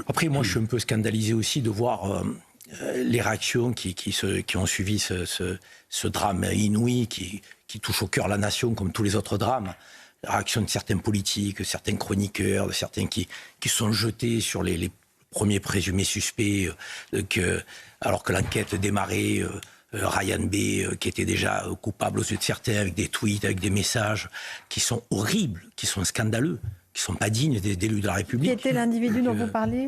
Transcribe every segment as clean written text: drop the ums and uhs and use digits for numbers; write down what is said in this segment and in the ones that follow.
Après, moi, je suis un peu scandalisé aussi de voir les réactions qui ont suivi ce drame inouï qui touche au cœur la nation comme tous les autres drames. La réaction de certains politiques, certains chroniqueurs, de certains qui sont jetés sur les premiers présumés suspects, alors que l'enquête démarrait. Ryan B, qui était déjà coupable aux yeux de certains, avec des tweets, avec des messages qui sont horribles, qui sont scandaleux, qui ne sont pas dignes d'élus de la République. Qui était l'individu dont vous parlez?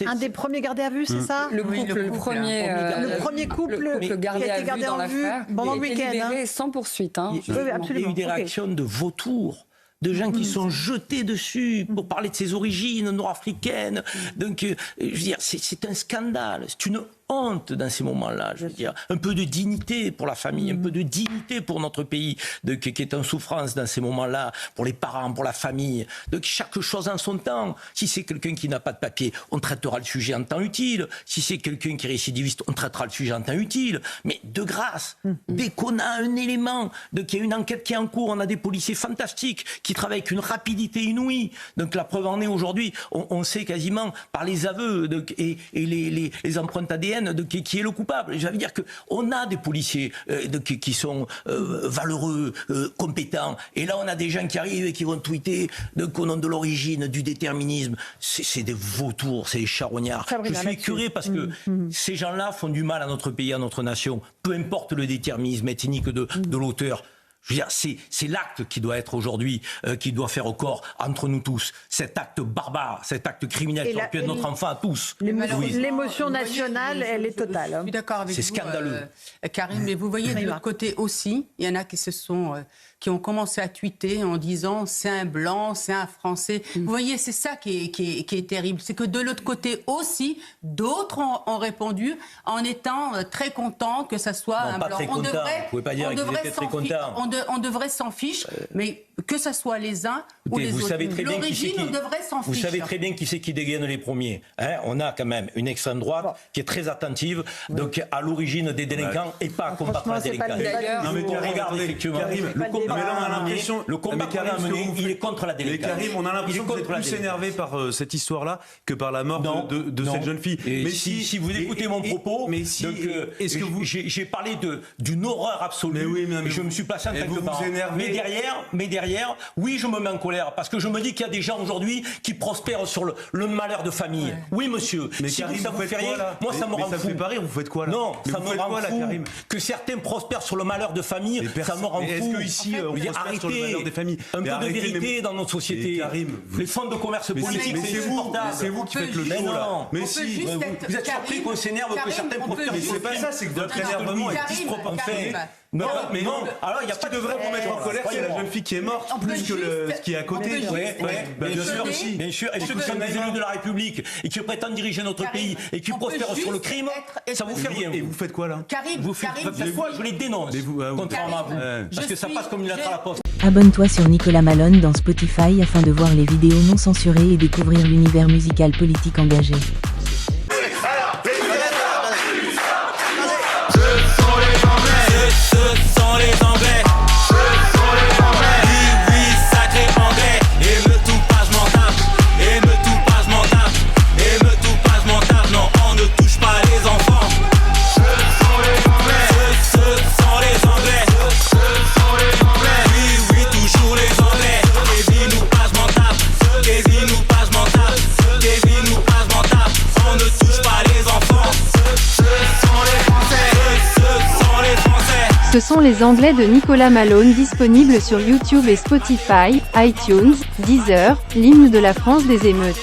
Un des premiers gardés à vue, c'est ça? Le premier couple gardé à vue dans l'affaire, pendant le week-end. Libéré sans poursuite. Il y a eu des réactions de vautours, de gens qui sont jetés dessus pour parler de ses origines nord-africaines. Donc, je veux dire, c'est un scandale, c'est une honte dans ces moments-là, je veux dire. Un peu de dignité pour la famille, un peu de dignité pour notre pays, qui est en souffrance dans ces moments-là, pour les parents, pour la famille. Donc chaque chose en son temps. Si c'est quelqu'un qui n'a pas de papier, on traitera le sujet en temps utile. Si c'est quelqu'un qui est récidiviste, on traitera le sujet en temps utile. Mais de grâce, dès qu'on a un élément, qu'il y a une enquête qui est en cours, on a des policiers fantastiques qui travaillent avec une rapidité inouïe. Donc la preuve en est aujourd'hui, on sait quasiment par les aveux et les empreintes ADN qui est le coupable. Je veux dire qu'on a des policiers qui sont valeureux, compétents. Et là, on a des gens qui arrivent et qui vont tweeter au nom de l'origine, du déterminisme. C'est des vautours, c'est des charognards. Je suis écœuré parce que ces gens-là font du mal à notre pays, à notre nation. Peu importe le déterminisme ethnique de l'auteur. Je veux dire, c'est l'acte qui doit être aujourd'hui, qui doit faire au corps entre nous tous. Cet acte barbare, cet acte criminel qui aurait pu être notre enfant à tous. L'émotion nationale, elle est totale. Je suis d'accord avec vous. C'est scandaleux. Karim, mais vous voyez de l'autre côté aussi, il y en a qui ont commencé à tweeter en disant c'est un blanc, c'est un français. Vous voyez, c'est ça qui est terrible. C'est que de l'autre côté aussi, d'autres ont répondu en étant très contents que ça soit un blanc. Vous pouvez pas dire qu'ils étaient très contents. On devrait s'en fiche, mais que ce soit les uns ou les autres. L'origine, on devrait s'en fiche. Vous savez très bien qui c'est qui dégaine les premiers. On a quand même une extrême droite qui est très attentive donc à l'origine des délinquants et pas à combattre la délinquance. Non, mais regardez, effectivement, le combat qu'on a mené, il est contre la délinquance. Mais Karim, on a l'impression que vous êtes plus énervé par cette histoire-là que par la mort de cette jeune fille. Mais si vous écoutez mon propos, j'ai parlé d'une horreur absolue. Je me suis placé en tant que parent. Mais derrière, oui, je me mets en colère parce que je me dis qu'il y a des gens aujourd'hui qui prospèrent sur le malheur de famille. Oui, monsieur. Mais si Karim, ça vous fait rire, moi ça me rend fou. Ça me fait pas rire, vous faites quoi là? Non, ça me rend fou que certains prospèrent sur le malhers de famille. Ça me rend fou. Est-ce que ici on prospère sur le malheur des familles? Un peu de vérité dans notre société. Les fonds de commerce politique, c'est insupportable. C'est vous qui faites le show là. Mais si, vous êtes surpris qu'on s'énerve que certains prospèrent. Mais c'est pas ça, c'est que votre énervement est disproportionné. Non, alors il n'y a pas de devrait vous mettre en colère, c'est la jeune fille qui est morte, plus que ce qui est à côté. Bien sûr. Et ceux qui sont des élus de la République et qui prétendent diriger notre pays et qui prospèrent sur le crime, ça vous fait rien. Et vous faites quoi là? Vous faites quoi? Je les dénonce, contrairement à vous. Parce que ça passe comme une lettre à la poste. Abonne-toi sur Nicolas Malone dans Spotify afin de voir les vidéos non censurées et découvrir l'univers musical politique engagé. Ce sont les Anglais de Nicolas Malone, disponibles sur YouTube et Spotify, iTunes, Deezer, l'hymne de la France des émeutes.